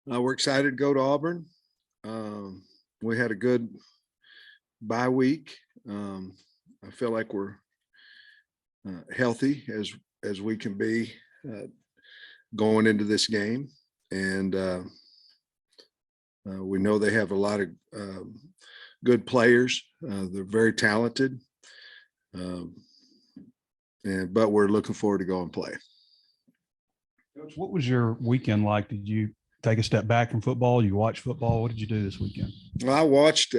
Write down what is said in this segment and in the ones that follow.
We're excited to go to Auburn. We had a good bye week. I feel like we're healthy as we can be going into this game, and we know they have a lot of good players. They're very talented, um, but we're looking forward to go and play. Coach, what was your weekend like? Did you take a step back from football? You watch football? What did you do this weekend? Well, I watched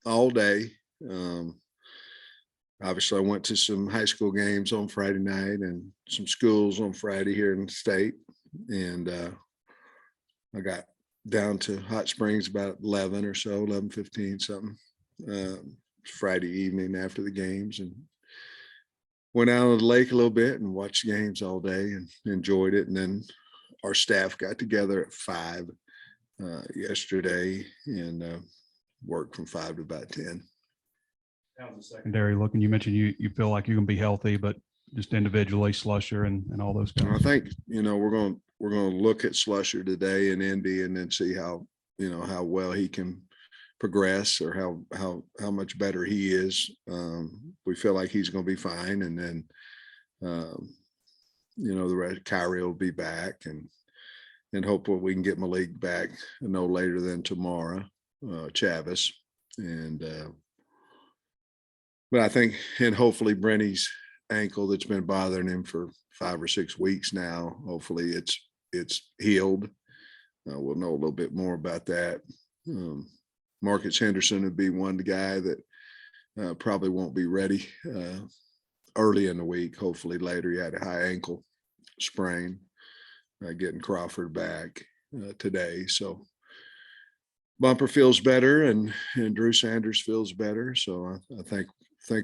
all day. Obviously, I went to some high school games on Friday night and some schools on Friday here in the state. And I got down to Hot Springs about 11 or so, 11:15 something, Friday evening after the games, and went out on the lake a little bit and watched games all day and enjoyed it. And then our staff got together at 5 yesterday and worked from 5 to about 10. How's the secondary looking? You mentioned you feel like you're going to be healthy, but just individually, Slusher and all those guys. I think we're going to look at Slusher today in Indy and then see how well he can progress or how much better he is. We feel like he's going to be fine, and then the rest, Kyrie will be back, and hopefully we can get Malik back no later than tomorrow, Chavis, and but I think, and hopefully Brenny's ankle that's been bothering him for 5 or 6 weeks now, hopefully it's healed. We'll know a little bit more about that. Marcus Henderson would be one guy that probably won't be ready early in the week. Hopefully later. He had a high ankle sprain, getting Crawford back today. So Bumper feels better, and Drew Sanders feels better. So I think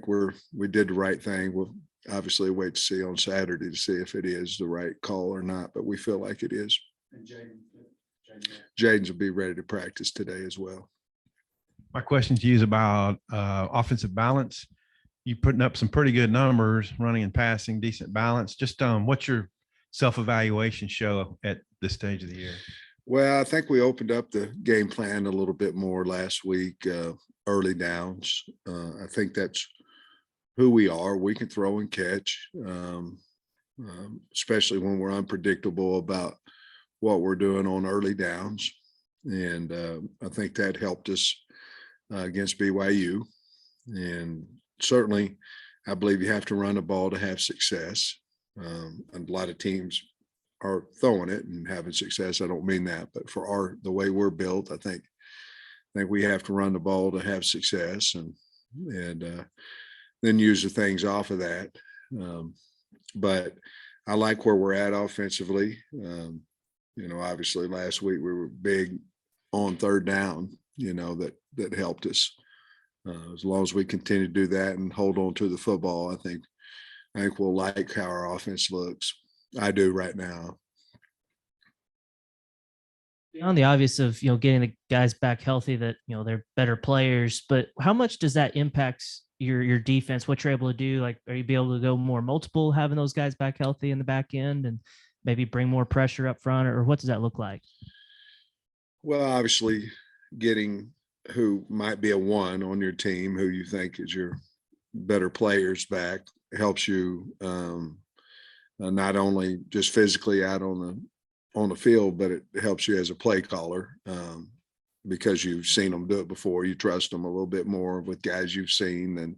we did the right thing. We'll obviously wait to see on Saturday to see if it is the right call or not, but we feel like it is. And Jaden's will be ready to practice today as well. My question to you is about offensive balance. You putting up some pretty good numbers, running and passing, decent balance. Just what's your self-evaluation show at this stage of the year? Well, I think we opened up the game plan a little bit more last week, early downs. I think that's who we are. We can throw and catch, especially when we're unpredictable about what we're doing on early downs. And I think that helped us against BYU. And certainly, I believe you have to run the ball to have success. And a lot of teams are throwing it and having success. I don't mean that, but for the way we're built, I think we have to run the ball to have success, and then use the things off of that. But I like where we're at offensively. Obviously last week we were big on third down, that helped us. As long as we continue to do that and hold on to the football, I think we'll like how our offense looks. I do right now. Beyond the obvious of, getting the guys back healthy, that, they're better players, but how much does that impact your defense, what you're able to do? Like, are you be able to go more multiple, having those guys back healthy in the back end and maybe bring more pressure up front, or what does that look like? Well, obviously getting who might be a 1 on your team, who you think is your better players back, helps you not only just physically out on the field, but it helps you as a play caller, because you've seen them do it before. You trust them a little bit more with guys you've seen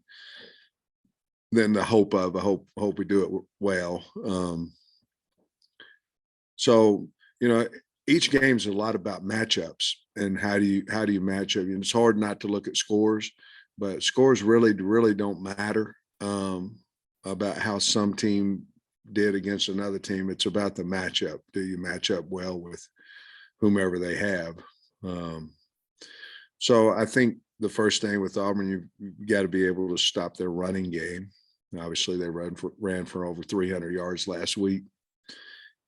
than the hope we do it well. So each game's a lot about matchups and how do you match up. And it's hard not to look at scores, but scores really don't matter about how some team did against another team. It's about the matchup. Do you match up well with whomever they have? So I think the first thing with Auburn, you got to be able to stop their running game. Obviously, they ran for over 300 yards last week.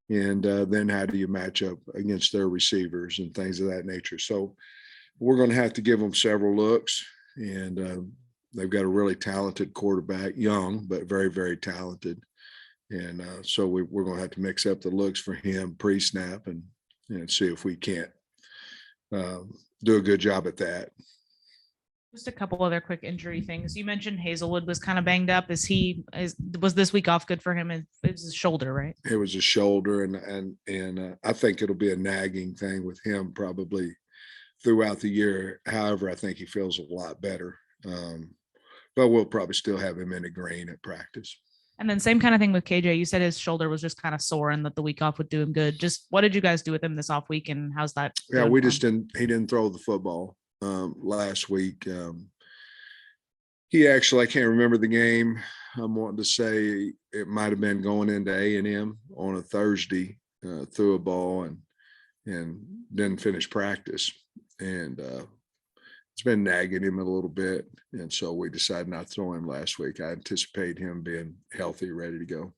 And then how do you match up against their receivers and things of that nature? So we're going to have to give them several looks. And they've got a really talented quarterback, young, but very, very talented. And so we're going to have to mix up the looks for him pre-snap and and see if we can't do a good job at that. Just a couple other quick injury things. You mentioned Hazelwood was kind of banged up. Was this week off good for him? It was his shoulder, right? It was a shoulder, and I think it'll be a nagging thing with him probably throughout the year. However, I think he feels a lot better. But we'll probably still have him in the green at practice. And then same kind of thing with KJ. You said his shoulder was just kind of sore and that the week off would do him good. Just what did you guys do with him this off week, and how's that? Yeah, we just he didn't throw the football last week. He actually, I can't remember the game. I'm wanting to say it might have been going into A&M on a Thursday, threw a ball and didn't finish practice. And it's been nagging him a little bit. And so we decided not to throw him last week. I anticipate him being healthy, ready to go.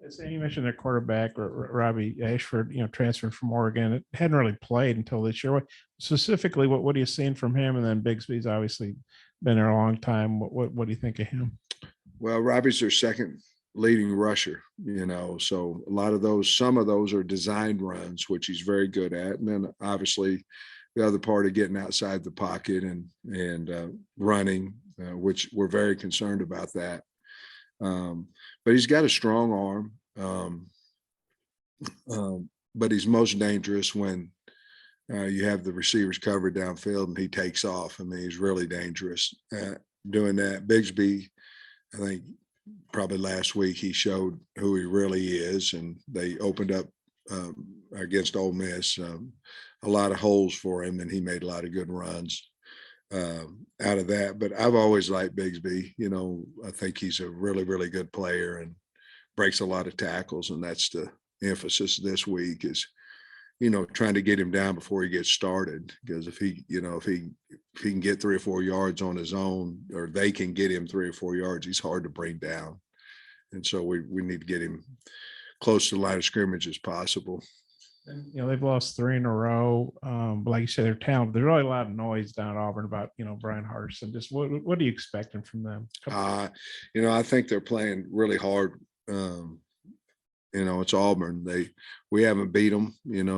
Sam, you mentioned their quarterback, Robbie Ashford, transferred from Oregon. It hadn't really played until this year. Specifically, what are you seeing from him? And then Bigsby's obviously been there a long time. What do you think of him? Well, Robbie's their second leading rusher, so a lot of those, some of those are designed runs, which he's very good at. And then obviously the other part of getting outside the pocket and running, which we're very concerned about that. But he's got a strong arm. But he's most dangerous when you have the receivers covered downfield and he takes off. I mean, he's really dangerous at doing that. Bigsby, I think probably last week he showed who he really is, and they opened up against Ole Miss a lot of holes for him, and he made a lot of good runs out of that. But I've always liked Bigsby. I think he's a really, really good player and breaks a lot of tackles, and that's the emphasis this week is, trying to get him down before he gets started. Because if he can get 3 or 4 yards on his own, or they can get him 3 or 4 yards, he's hard to bring down. And so we need to get him close to the line of scrimmage as possible. And, they've lost 3 in a row. But like you said, they're talented. There's really a lot of noise down at Auburn about, Brian Hardison. Just what are you expecting from them? I think they're playing really hard. It's Auburn. We haven't beat them,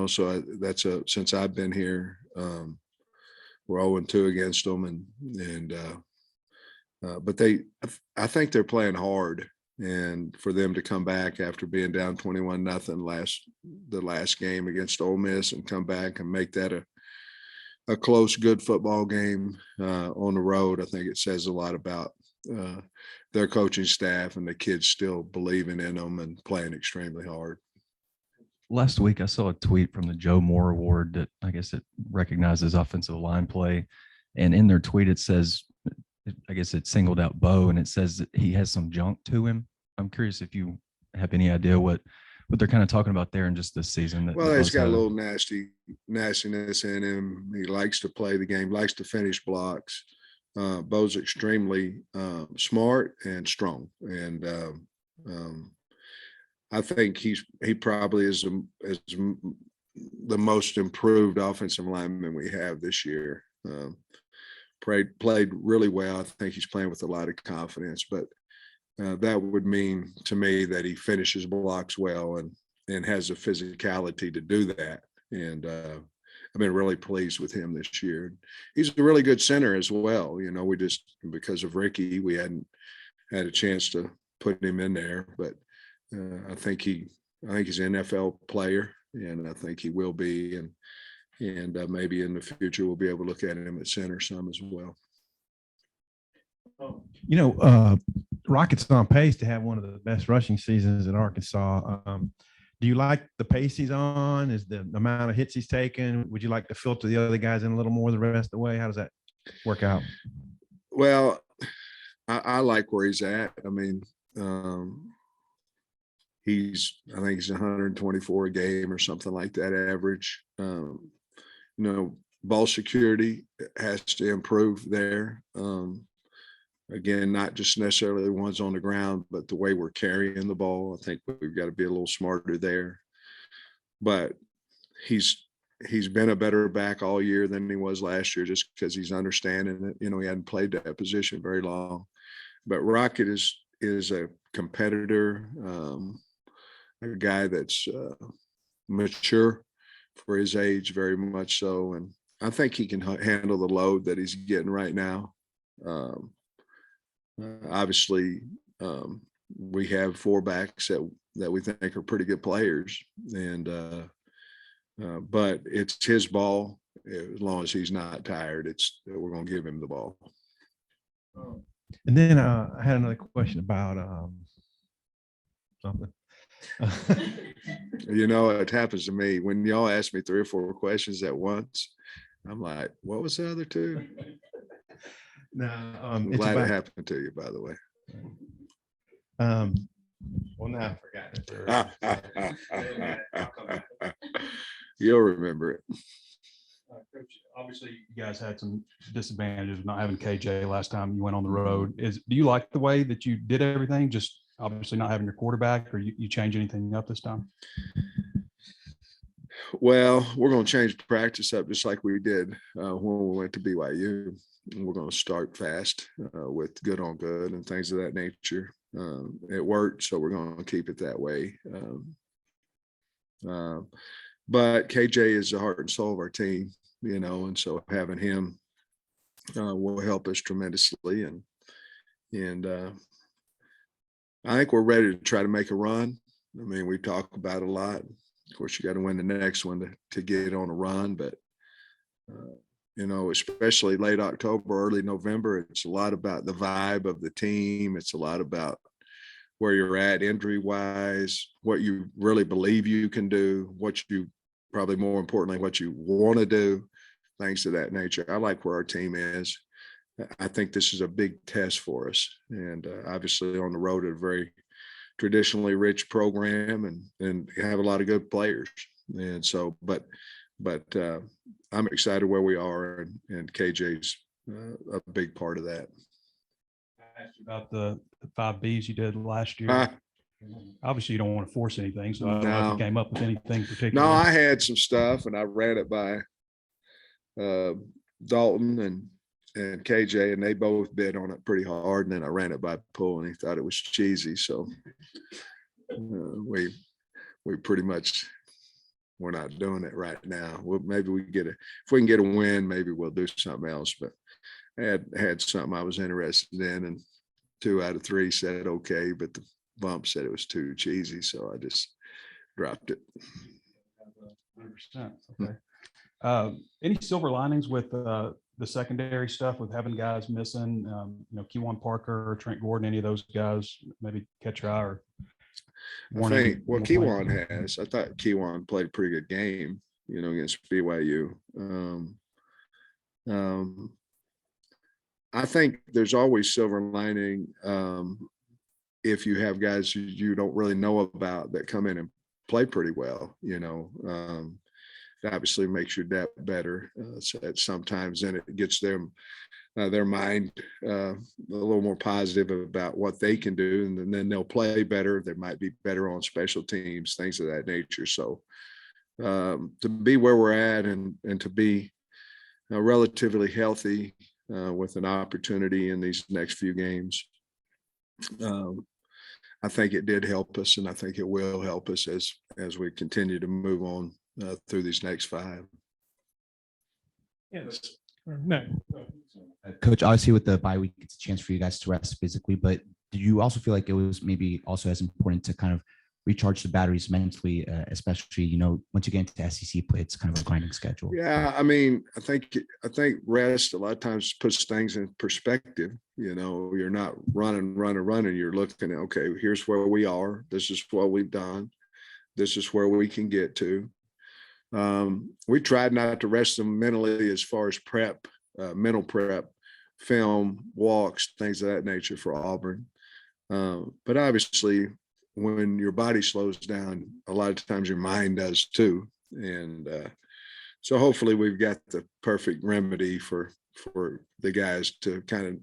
so that's since I've been here, we're 0-2 against them. But I think they're playing hard. And for them to come back after being down 21-0 the last game against Ole Miss and come back and make that a close, good football game on the road, I think it says a lot about their coaching staff and the kids still believing in them and playing extremely hard. Last week, I saw a tweet from the Joe Moore Award that I guess it recognizes offensive line play. And in their tweet, it says, I guess it singled out Bo, and it says that he has some junk to him. I'm curious if you have any idea what they're kind of talking about there in just this season. Well, he's got a little nastiness in him. He likes to play the game, likes to finish blocks. Bo's extremely smart and strong. And I think he probably is the most improved offensive lineman we have this year. Played really well. I think he's playing with a lot of confidence, but that would mean to me that he finishes blocks well and has the physicality to do that. And I've been really pleased with him this year. He's a really good center as well. We just, because of Ricky, we hadn't had a chance to put him in there, but I think he's an NFL player, and I think he will be. And maybe in the future we'll be able to look at him at center some as well. Rockets on pace to have one of the best rushing seasons in Arkansas. Do you like the pace he's on? Is the amount of hits he's taken? Would you like to filter the other guys in a little more the rest of the way? How does that work out? Well, I like where he's at. I mean, I think he's 124 a game or something like that average. Ball security has to improve there. Again, not just necessarily the ones on the ground, but the way we're carrying the ball. I think we've got to be a little smarter there. But he's been a better back all year than he was last year, just because he's understanding it. He hadn't played that position very long. But Rocket is a competitor, a guy that's mature, for his age, very much so. And I think he can handle the load that he's getting right now. Obviously, we have 4 backs that we think are pretty good players, and but it's his ball. As long as he's not tired, we're going to give him the ball. And then I had another question about something. You know, it happens to me when y'all ask me 3 or 4 questions at once. I'm like, what was the other 2? No, I'm it's glad about, it happened to you, by the way. well, now I forgot. You'll remember it. Coach, obviously you guys had some disadvantages of not having KJ last time you went on the road. Do you like the way that you did everything? Just obviously not having your quarterback, or you change anything up this time? Well, we're going to change practice up just like we did when we went to BYU. We're going to start fast with good on good and things of that nature. It worked, so we're going to keep it that way. But KJ is the heart and soul of our team, you know, and so having him will help us tremendously. And I think we're ready to try to make a run. I mean, we talk about it a lot. Of course, you got to win the next one to get on a run, but you know, especially late October, early November, it's a lot about the vibe of the team. It's a lot about where you're at injury wise, what you really believe you can do, what you probably more importantly, what you want to do, things of that nature. I like where our team is. I think this is a big test for us. And obviously on the road, a very traditionally rich program and have a lot of good players. And so, but I'm excited where we are, and KJ's a big part of that. I asked you about the 5 Bs you did last year. Obviously, you don't want to force anything, so I don't know if you came up with anything particular. No, I had some stuff, and I ran it by Dalton and KJ, and they both bid on it pretty hard. And then I ran it by Poole, and he thought it was cheesy. So we pretty much, we're not doing it right now. Well, maybe if we can get a win, maybe we'll do something else. But I had something I was interested in, and 2 out of 3 said okay, but the bump said it was too cheesy, so I just dropped it. 100%. Okay. Any silver linings with the secondary stuff, with having guys missing? You know, Keywan Parker or Trent Gordon, any of those guys maybe catch your eye? Or I think what Keywan has, I thought Keywan played a pretty good game, you know, against BYU. I think there's always silver lining if you have guys who you don't really know about that come in and play pretty well, you know. It obviously makes your depth better. So sometimes then it gets them their mind a little more positive about what they can do, and then they'll play better. They might be better on special teams, things of that nature. So to be where we're at and to be relatively healthy with an opportunity in these next few games, I think it did help us, and I think it will help us as we continue to move on through these next 5. Yes. No. Coach, obviously with the bye week, it's a chance for you guys to rest physically, but do you also feel like it was maybe also as important to kind of recharge the batteries mentally, especially, you know, once you get into SEC play, it's kind of a grinding schedule? Yeah, I mean, I think rest a lot of times puts things in perspective. You know, you're not running. You're looking at, okay, here's where we are. This is what we've done. This is where we can get to. We tried not to rest them mentally as far as prep, mental prep, film, walks, things of that nature for Auburn. But obviously, when your body slows down, a lot of times your mind does too. And so hopefully we've got the perfect remedy for the guys to kind of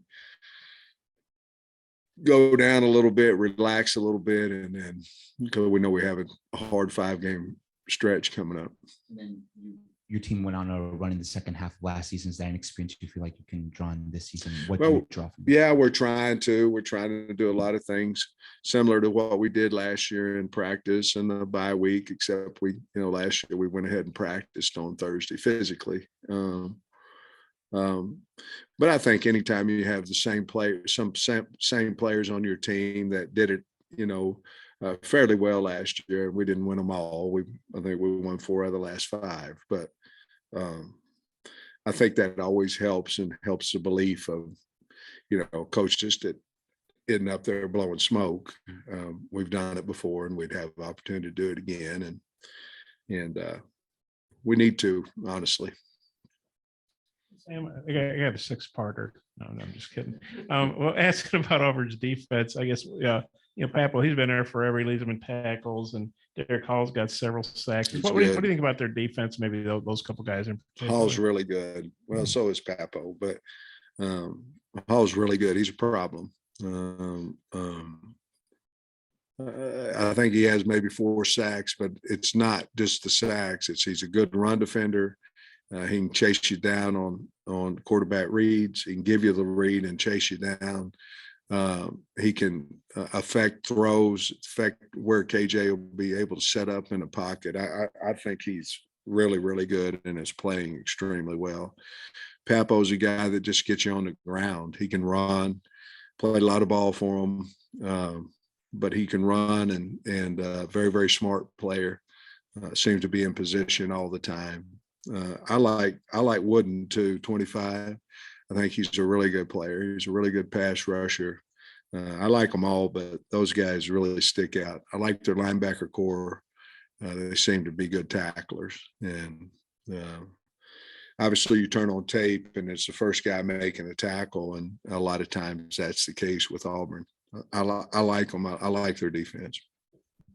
go down a little bit, relax a little bit, and then because we know we have a hard 5-game stretch coming up. And then you your team went on a run in the second half of last season. Is that an experience you feel like you can draw on this season? What do Well, you draw from that? yeah, we're trying to do a lot of things similar to what we did last year in practice and the bye week, except last year we went ahead and practiced on Thursday physically. But I think anytime you have the same same players on your team that did it, fairly well last year, we didn't win them all. I think we won 4 out of the last 5, but I think that always helps and helps the belief of, coach just isn't up there blowing smoke. We've done it before and we'd have the opportunity to do it again. And we need to, honestly. Sam, I got a 6-parter. No, I'm just kidding. Well, asking about Auburn's defense, I guess, Papo, he's been there forever. He leads them in tackles, and Derek Hall's got several sacks. What do you think about their defense? Maybe those couple guys in particular. Hall's really good. Well, so is Papo, but Hall's really good. He's a problem. I think he has maybe 4 sacks, but it's not just the sacks. He's a good run defender. He can chase you down on quarterback reads. He can give you the read and chase you down. He can affect throws, affect where KJ will be able to set up in a pocket. I think he's really, really good and is playing extremely well. Papo's a guy that just gets you on the ground. He can run, played a lot of ball for him, but he can run and very, very smart player. Seems to be in position all the time. I like Wooden too, 25. I think he's a really good player. He's a really good pass rusher. I like them all, but those guys really stick out. I like their linebacker core. They seem to be good tacklers. And obviously you turn on tape and it's the first guy making a tackle. And a lot of times that's the case with Auburn. I like them. I like their defense.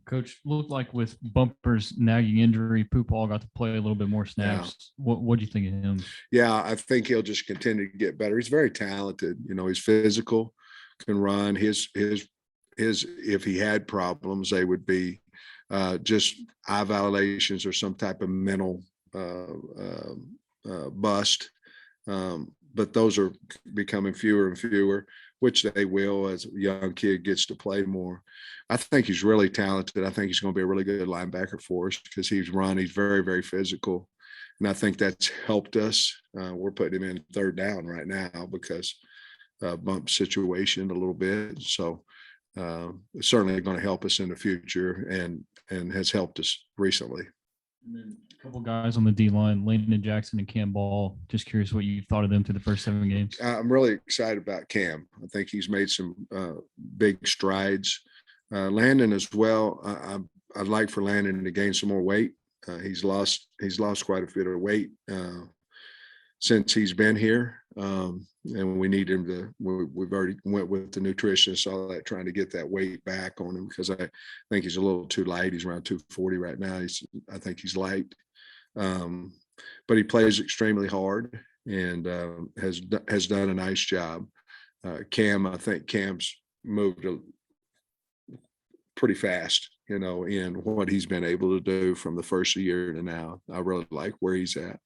Coach, looked like with Bumper's nagging injury, Poopall got to play a little bit more snaps. Yeah. What do you think of him? Yeah, I think he'll just continue to get better. He's very talented. He's physical, can run. His if he had problems, they would be just eye violations or some type of mental bust. But those are becoming fewer and fewer, which they will as a young kid gets to play more. I think he's really talented. I think he's going to be a really good linebacker for us because he's very, very physical. And I think that's helped us. We're putting him in 3rd down right now because bump situation a little bit. So it's certainly going to help us in the future and has helped us recently. And then a couple guys on the D line, Landon Jackson and Cam Ball. Just curious what you thought of them through the first 7 games. I'm really excited about Cam. I think he's made some big strides. Landon as well. I'd like for Landon to gain some more weight. He's lost quite a bit of weight since he's been here, and we need him to. We've already went with the nutritionist, all that, trying to get that weight back on him because I think he's a little too light. He's around 240 right now. I think he's light, but he plays extremely hard and has done a nice job. Cam, I think Cam's moved pretty fast, in what he's been able to do from the first year to now. I really like where he's at.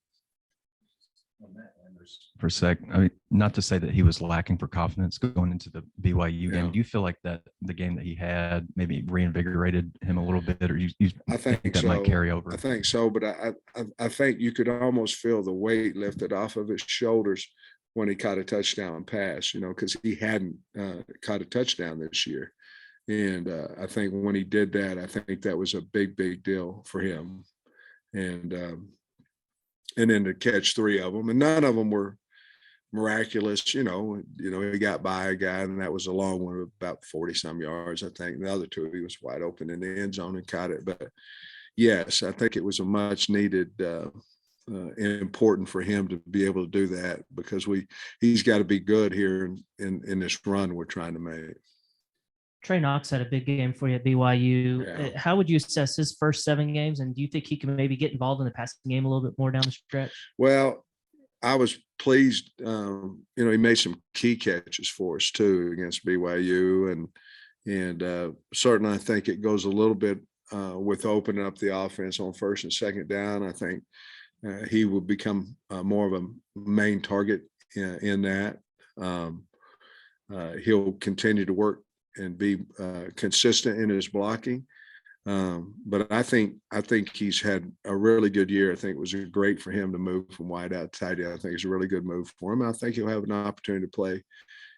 For a sec, I mean, not to say that he was lacking for confidence going into the BYU game. Do you feel like that the game that he had maybe reinvigorated him a little bit, or you I think that so. might carry over? I think so, but I think you could almost feel the weight lifted off of his shoulders when he caught a touchdown pass, because he hadn't caught a touchdown this year. And I think when he did that, I think that was a big, big deal for him. And then to catch 3 of them, and none of them were miraculous. He got by a guy, and that was a long one of about 40-some yards, I think. The other 2, he was wide open in the end zone and caught it. But yes, I think it was a much needed, important for him to be able to do that because he's got to be good here in this run we're trying to make. Trey Knox had a big game for you at BYU. Yeah. How would you assess his first 7 games? And do you think he can maybe get involved in the passing game a little bit more down the stretch? Well, I was pleased. He made some key catches for us too against BYU. And certainly I think it goes a little bit with opening up the offense on 1st and 2nd down. I think he will become more of a main target in that. He'll continue to work and be consistent in his blocking. But I think he's had a really good year. I think it was great for him to move from wide out to tight end. I think it's a really good move for him. I think he'll have an opportunity to play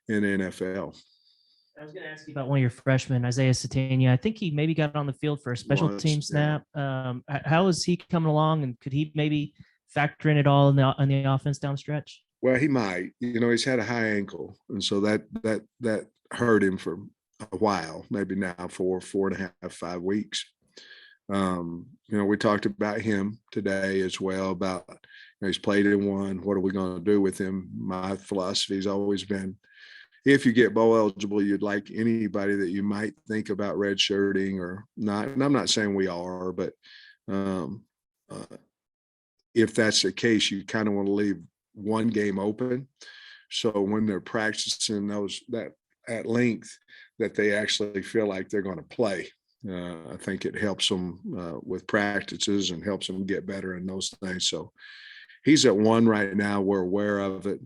in the NFL. I was going to ask you about one of your freshmen, Isaiah Satania. I think he maybe got on the field for a special team snap. How is he coming along, and could he maybe factor in at all on the offense down the stretch? Well, he might. He's had a high ankle, and so that hurt him for a while, maybe now 4.5, 5 weeks. We talked about him today as well, about he's played in one. What are we going to do with him? My philosophy has always been, if you get bowl eligible, you'd like anybody that you might think about redshirting or not. And I'm not saying we are, but if that's the case, you kind of want to leave one game open. So when they're practicing that at length, that they actually feel like they're going to play. I think it helps them with practices and helps them get better in those things. So he's at one right now. We're aware of it.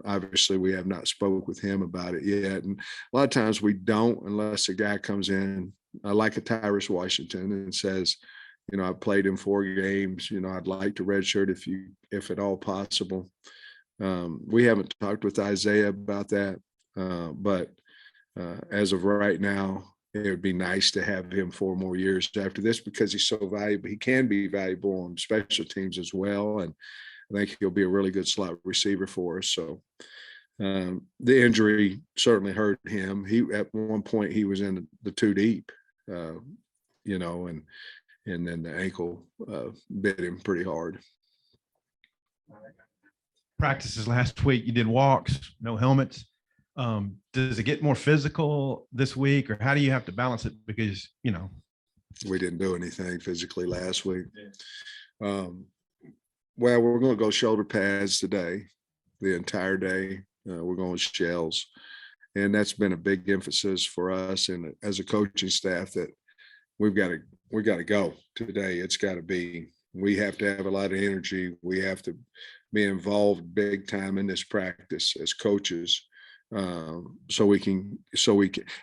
Obviously, we have not spoke with him about it yet. And a lot of times we don't, unless a guy comes in like a Tyrus Washington and says, I played in 4 games. I'd like to redshirt if at all possible. We haven't talked with Isaiah about that, but as of right now, it would be nice to have him 4 more years after this, because he's so valuable. He can be valuable on special teams as well, and I think he'll be a really good slot receiver for us. So the injury certainly hurt him. At one point he was in the 2 deep, and then the ankle bit him pretty hard. Practices last week, you did walks, no helmets. Does it get more physical this week, or how do you have to balance it? Because, we didn't do anything physically last week. Well, we're going to go shoulder pads today, the entire day. We're going shells. And that's been a big emphasis for us and as a coaching staff, that we got to go today. It's got to be, we have to have a lot of energy. We have to be involved big time in this practice as coaches. So we can,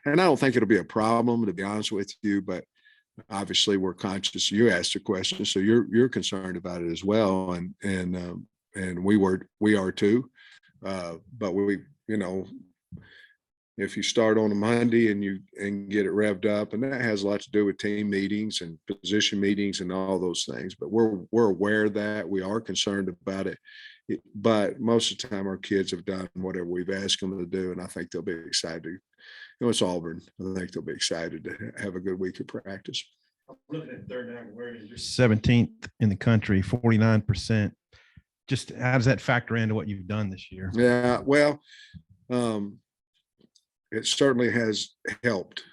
and I don't think it'll be a problem, to be honest with you, but obviously we're conscious. You asked a question, so you're concerned about it as well. And we are too. But we, if you start on a Monday and get it revved up, and that has a lot to do with team meetings and position meetings and all those things, but we're aware of that. We are concerned about it. But most of the time our kids have done whatever we've asked them to do, and I think they'll be excited. It's Auburn. I think they'll be excited to have a good week of practice. I'm looking at third down awareness. You're 17th in the country, 49%. Just how does that factor into what you've done this year? Yeah, well, it certainly has helped.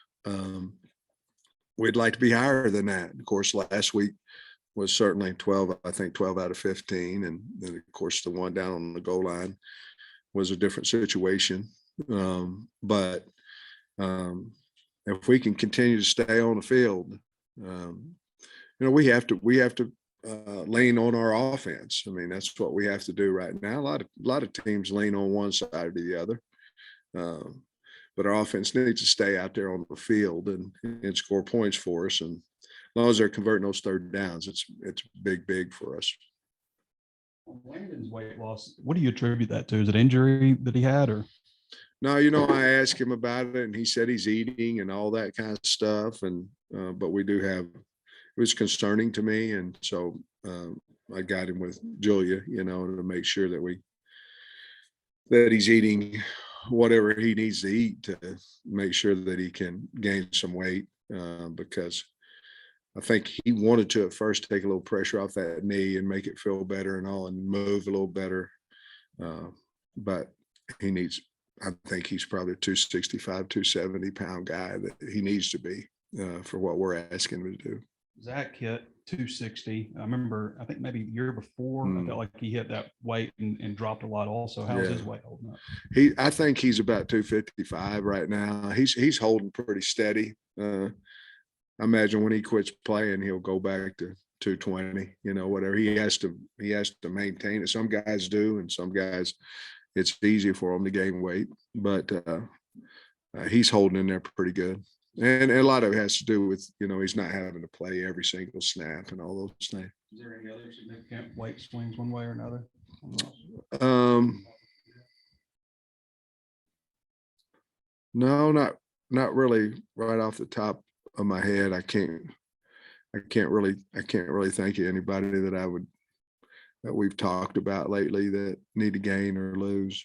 We'd like to be higher than that. Of course, last week was certainly 12 out of 15. And then, of course, the one down on the goal line was a different situation. But if we can continue to stay on the field, we have to lean on our offense. I mean, that's what we have to do right now. A lot of teams lean on one side or the other. But our offense needs to stay out there on the field and score points for us. And as long as they're converting those third downs, it's big for us. Landon's weight loss, what do you attribute that to? Is it injury that he had, or? No, I asked him about it, and he said he's eating and all that kind of stuff. And but we do have, it was concerning to me, and so I got him with Julia, to make sure that he's eating whatever he needs to eat to make sure that he can gain some weight, because I think he wanted to at first take a little pressure off that knee and make it feel better and all, and move a little better. But I think he's probably a 265, 270 pound guy that he needs to be for what we're asking him to do. Zach hit 260. I remember, I think maybe a year before, I felt like he hit that weight and dropped a lot also. How's his weight holding up? I think he's about 255 right now. He's holding pretty steady. I imagine when he quits playing, he'll go back to 220, whatever he has to maintain it. Some guys do, and some guys it's easy for them to gain weight, but he's holding in there pretty good. And a lot of it has to do with, he's not having to play every single snap and all those things. Is there any other significant weight swings one way or another? No, not really right off the top of my head. I can't really think of anybody that we've talked about lately that need to gain or lose.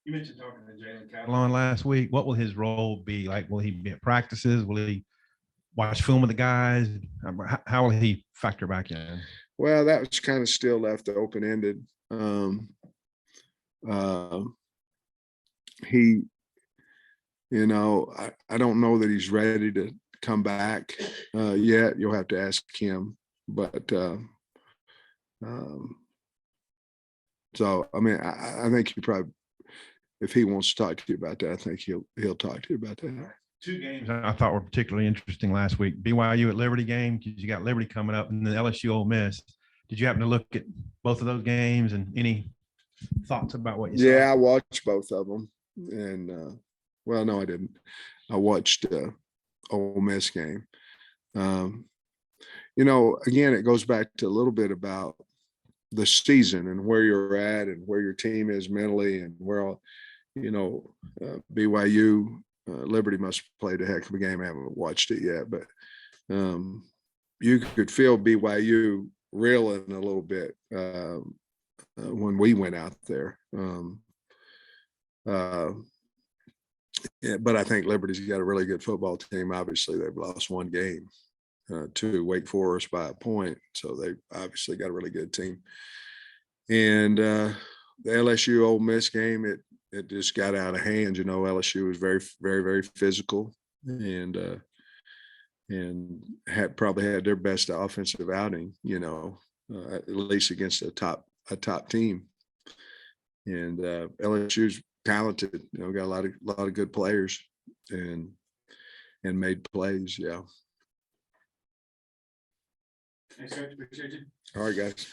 You mentioned talking to Jalen Catalon last week. What will his role be? Like, will he be at practices? Will he watch film with the guys? How will he factor back in? Well, that was kind of still left open-ended. He, I don't know that he's ready to come back yet. You'll have to ask him, but so I mean, I think you probably, if he wants to talk to you about that, I think he'll talk to you about that. Two games I thought were particularly interesting last week. BYU at Liberty game, because you got Liberty coming up, and then LSU Ole Miss. Did you happen to look at both of those games and any thoughts about what you saw? Yeah, I watched both of them, and well, no, I didn't. I watched Ole Miss game. Again, it goes back to a little bit about the season and where you're at and where your team is mentally and where, BYU, Liberty must have played a heck of a game. I haven't watched it yet, but you could feel BYU reeling a little bit when we went out there. Yeah, but I think Liberty's got a really good football team. Obviously, they've lost one game to Wake Forest by a point, so they obviously got a really good team. And the LSU Ole Miss game, it just got out of hand. LSU was very, very, very physical, and probably had their best offensive outing. At least against a top team. And LSU's talented. Got a lot of good players, and made plays. Yeah. Thanks, Coach. Appreciate you. All right, guys.